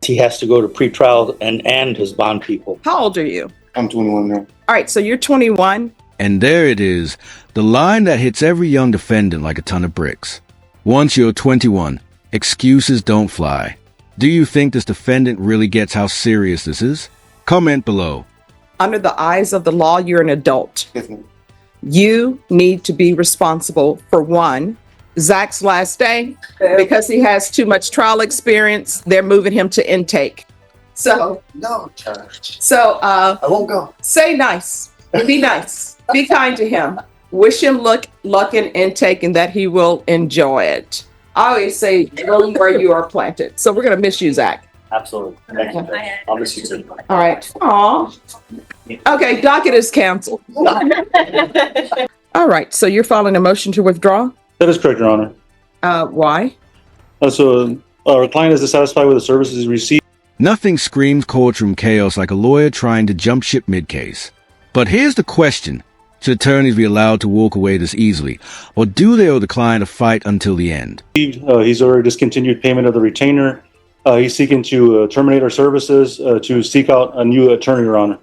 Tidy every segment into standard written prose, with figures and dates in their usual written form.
He has to go to pretrial and his bond people. How old are you? I'm 21 now. All right, so you're 21. And there it is, the line that hits every young defendant like a ton of bricks. Once you're 21, excuses don't fly. Do you think this defendant really gets how serious this is? Comment below. Under the eyes of the law, you're an adult. Yes, ma'am. You need to be responsible for one, Zach's last day, because he has too much trial experience. They're moving him to intake. So, No, Judge. I won't go. say nice. Be nice. Be kind to him. Wish him luck in intake and that he will enjoy it. I always say, go where you are planted. So we're going to miss you, Zach. Absolutely. Thank you. I'll miss you too. All right. Aw. Okay, docket is canceled. All right, so you're filing a motion to withdraw? That is correct, Your Honor. Why? So our client is dissatisfied with the services he received. Nothing screams courtroom chaos like a lawyer trying to jump ship mid-case. But here's the question. Should attorneys be allowed to walk away this easily, or do they owe the client a fight until the end? He's already discontinued payment of the retainer. He's seeking to terminate our services to seek out a new attorney, Your Honor.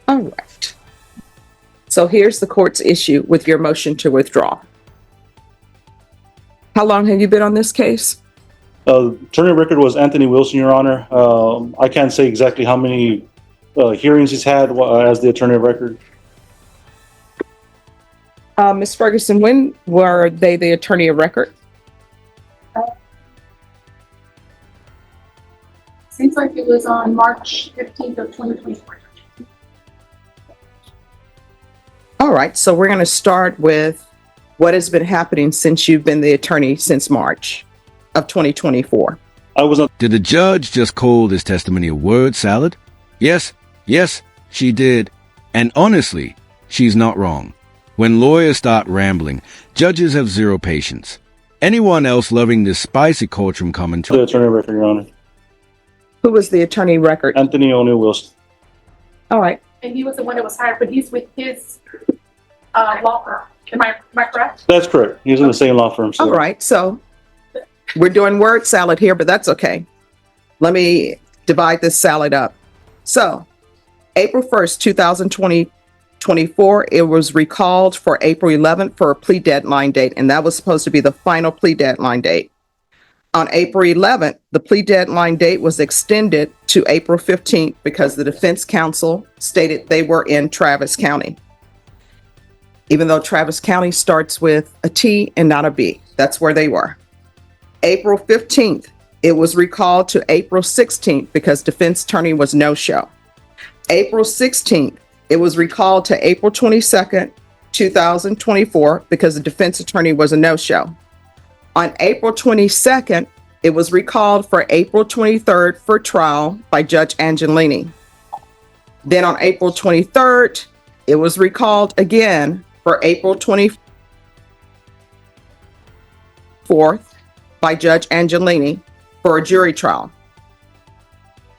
All right. So here's the court's issue with your motion to withdraw. How long have you been on this case? Attorney of record was Anthony Wilson, Your Honor. I can't say exactly how many hearings he's had as the attorney of record. Ms. Ferguson, when were they the attorney of record? Seems like it was on March 15th of 2024. All right, so we're going to start with what has been happening since you've been the attorney since March of 2024. I was not. Did the judge just call this testimony a word salad? Yes, she did. And honestly, she's not wrong. When lawyers start rambling, judges have zero patience. Anyone else loving this spicy courtroom commentary? The attorney of record, Your Honor. Who was the attorney of record? Anthony O'Neill Wilson. All right. And he was the one that was hired, but he's with his law firm. Am I correct? That's correct. He's in the same law firm. So. All right, so we're doing word salad here, but that's okay. Let me divide this salad up. So April 1st, 2024, it was recalled for April 11th for a plea deadline date, and that was supposed to be the final plea deadline date. On April 11th, the plea deadline date was extended to April 15th because the defense counsel stated they were in Travis County. Even though Travis County starts with a T and not a B, that's where they were. April 15th, it was recalled to April 16th because defense attorney was no-show. April 16th, it was recalled to April 22nd, 2024 because the defense attorney was a no-show. On April 22nd, it was recalled for April 23rd for trial by Judge Angelini. Then on April 23rd, it was recalled again for April 24th by Judge Angelini for a jury trial.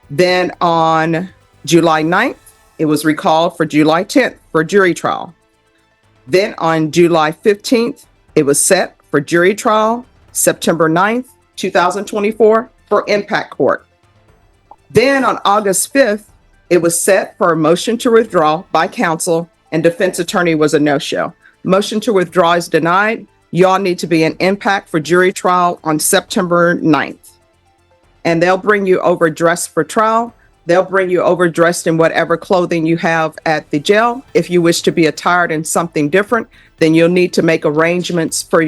Then on July 9th, it was recalled for July 10th for jury trial. Then on July 15th, it was set for jury trial September 9th, 2024 for impact court. Then on August 5th, it was set for a motion to withdraw by counsel and defense attorney was a no-show. Motion to withdraw is denied. Y'all need to be in impact for jury trial on September 9th. And they'll bring you overdressed for trial. They'll bring you overdressed in whatever clothing you have at the jail. If you wish to be attired in something different, then you'll need to make arrangements for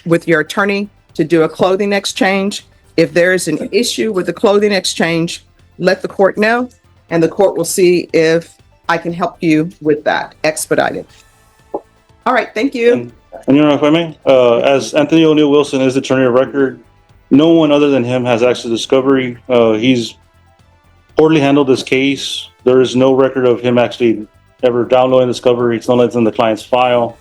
with your attorney to do a clothing exchange. If there is an issue with the clothing exchange, let the court know, and the court will see if I can help you with that, expedited. All right, thank you. And you know, if I may, as Anthony O'Neill Wilson is the attorney of record, no one other than him has access to discovery. He's poorly handled this case. There is no record of him actually ever downloading discovery. It's not in the client's file.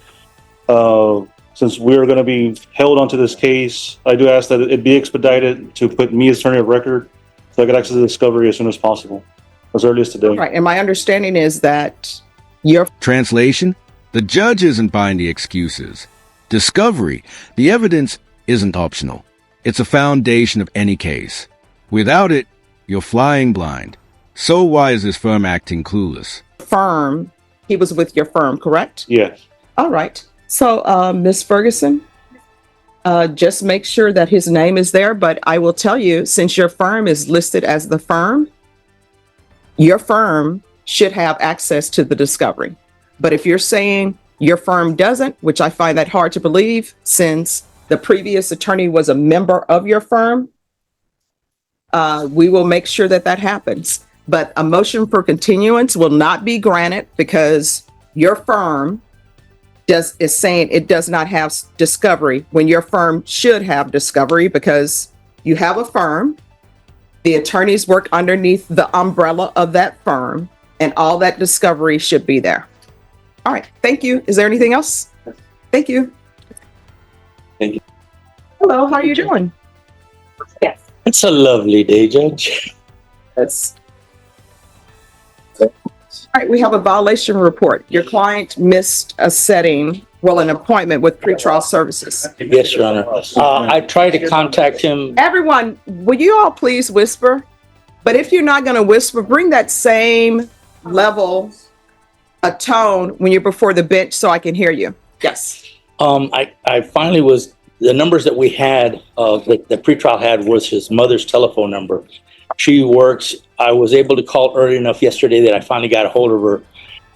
Since we are going to be held onto this case, I do ask that it be expedited to put me as attorney of record so I get access to discovery as soon as possible, as early as today. Right, and my understanding is that your Translation? The judge isn't buying the excuses. Discovery, the evidence isn't optional. It's a foundation of any case. Without it, you're flying blind. So why is this firm acting clueless? Firm, he was with your firm, correct? Yes. All right. So, Ms. Ferguson, just make sure that his name is there. But I will tell you, since your firm is listed as the firm, your firm should have access to the discovery. But if you're saying your firm doesn't, which I find that hard to believe, since the previous attorney was a member of your firm, we will make sure that that happens. But a motion for continuance will not be granted because your firm is saying it does not have discovery when your firm should have discovery, because you have a firm, the attorneys work underneath the umbrella of that firm, and all that discovery should be there. All right, thank you. Is there anything else? Thank you. Thank you. Hello, how are you doing? Yes. It's a lovely day, Judge. Yes. All right, we have a violation report. Your client missed a setting, well, an appointment with pretrial services. Yes, Your Honor. I tried to contact him. Everyone, will you all please whisper? But if you're not going to whisper, bring that same level of tone when you're before the bench so I can hear you. Yes. I finally was, the numbers that we had, that the pretrial had was his mother's telephone number. She works. I was able to call early enough yesterday that I finally got a hold of her.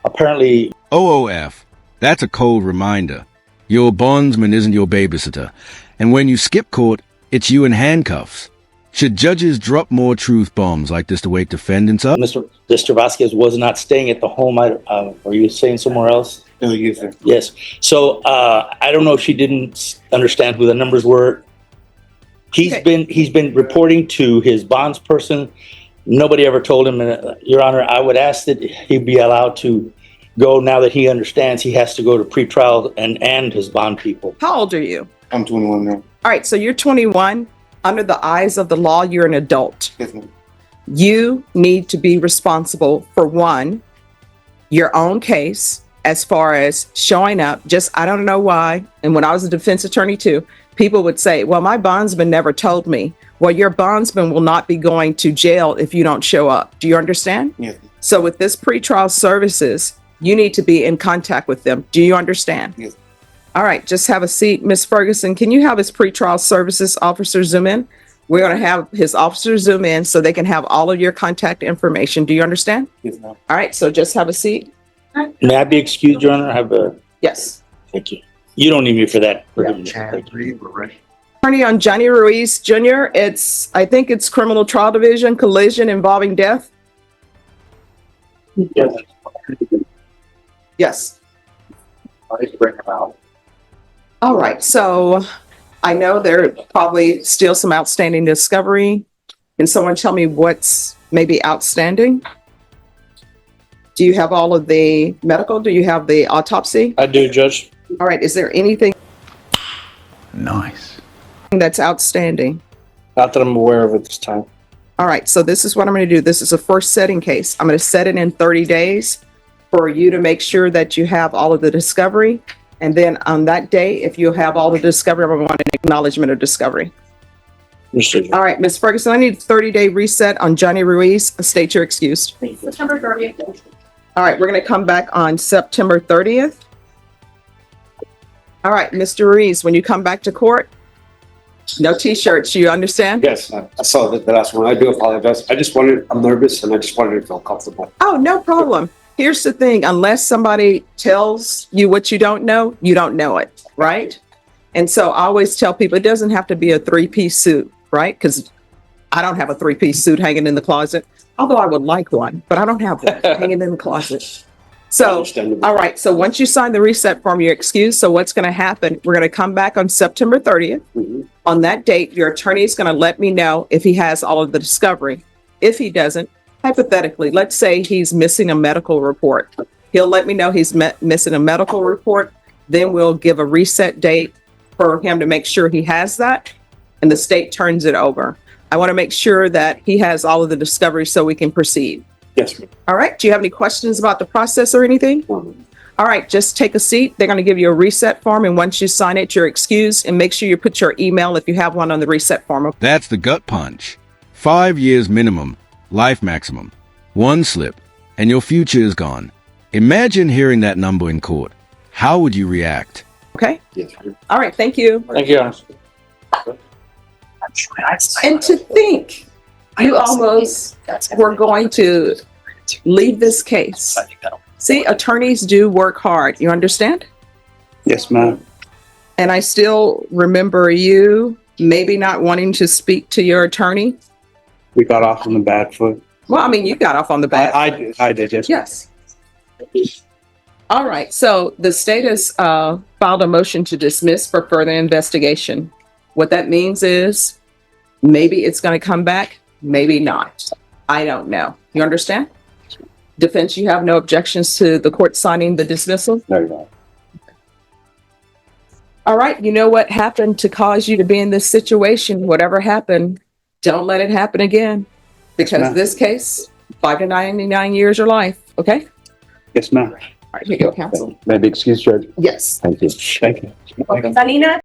Apparently, OOF. That's a cold reminder. Your bondsman isn't your babysitter. And when you skip court, it's you in handcuffs. Should judges drop more truth bombs like this to wake defendants up? Mr. Vasquez was not staying at the home. Are you staying somewhere else? No, you, sir. Yes. So I don't know if she didn't understand who the numbers were. He's been reporting to his bonds person. Nobody ever told him. Your Honor, I would ask that he be allowed to go now that he understands he has to go to pretrial and his bond people. How old are you? I'm 21 now. All right, so you're 21. Under the eyes of the law, you're an adult. Yes, ma'am. You need to be responsible for, one, your own case as far as showing up. Just, I don't know why. And when I was a defense attorney too, people would say, well, my bondsman never told me. Well, your bondsman will not be going to jail if you don't show up. Do you understand? Yes. So with this pretrial services, you need to be in contact with them. Do you understand? Yes. All right, just have a seat. Ms. Ferguson, can you have his pretrial services officer zoom in? We're going to have his officer zoom in so they can have all of your contact information. Do you understand? Yes, ma'am. All right, so just have a seat. May I be excused, Your Honor? Yes. Thank you. You don't need me for that. Chad, we're ready. Attorney on Johnny Ruiz Jr., I think it's criminal trial division, collision involving death. Yes. Yes. I bring him out. All right, so I know there are probably still some outstanding discovery. Can someone tell me what's maybe outstanding? Do you have all of the medical? Do you have the autopsy? I do, Judge. All right, is there anything Nice. that's outstanding? Not that I'm aware of at this time. All right, so this is what I'm going to do. This is a first setting case. I'm going to set it in 30 days for you to make sure that you have all of the discovery. And then on that day, if you have all the discovery, I'm going to want an acknowledgement of discovery. Understood. All right, Ms. Ferguson, I need a 30-day reset on Johnny Ruiz. State you're excused. September 30th. All right, we're going to come back on September 30th. All right, Mr. Ruiz, when you come back to court, no t-shirts, you understand? Yes, I saw the last one. I do apologize. I'm nervous and I just wanted to feel comfortable. Oh, no problem. Here's the thing, unless somebody tells you what you don't know it, right? And so I always tell people it doesn't have to be a three-piece suit, right? Because I don't have a three-piece suit hanging in the closet, although I would like one, but I don't have one hanging in the closet. So, Understandable. all right, so once you sign the reset form, you're excused. So what's going to happen, we're going to come back on September 30th. Mhm. On that date, your attorney is going to let me know if he has all of the discovery. If he doesn't, hypothetically, let's say he's missing a medical report. He'll let me know he's missing a medical report. Then we'll give a reset date for him to make sure he has that, and the state turns it over. I want to make sure that he has all of the discovery so we can proceed. Yes, ma'am. All right, do you have any questions about the process or anything? All right, just take a seat. They're going to give you a reset form, and once you sign it, you're excused, and make sure you put your email if you have one on the reset form. That's the gut punch. 5 years minimum, life maximum. One slip, and your future is gone. Imagine hearing that number in court. How would you react? Okay. Yes. All right. Thank you. Thank you, Your Honor. And to think you almost were going to leave this case. See, attorneys do work hard. You understand? Yes, ma'am. And I still remember you maybe not wanting to speak to your attorney. We got off on the bad foot. Well, I mean, you got off on the back. I did, yes. Yes. All right. So the state has filed a motion to dismiss for further investigation. What that means is maybe it's going to come back, maybe not. I don't know. You understand? Defense, you have no objections to the court signing the dismissal? No, you're not. All right. You know what happened to cause you to be in this situation? Whatever happened, don't let it happen again. Because ma'am. this case, 5 to 99 years or life. Okay? Yes, ma'am. All right. Here you go, counsel. Maybe excuse, Judge. Yes. Thank you. Thank you. Salina?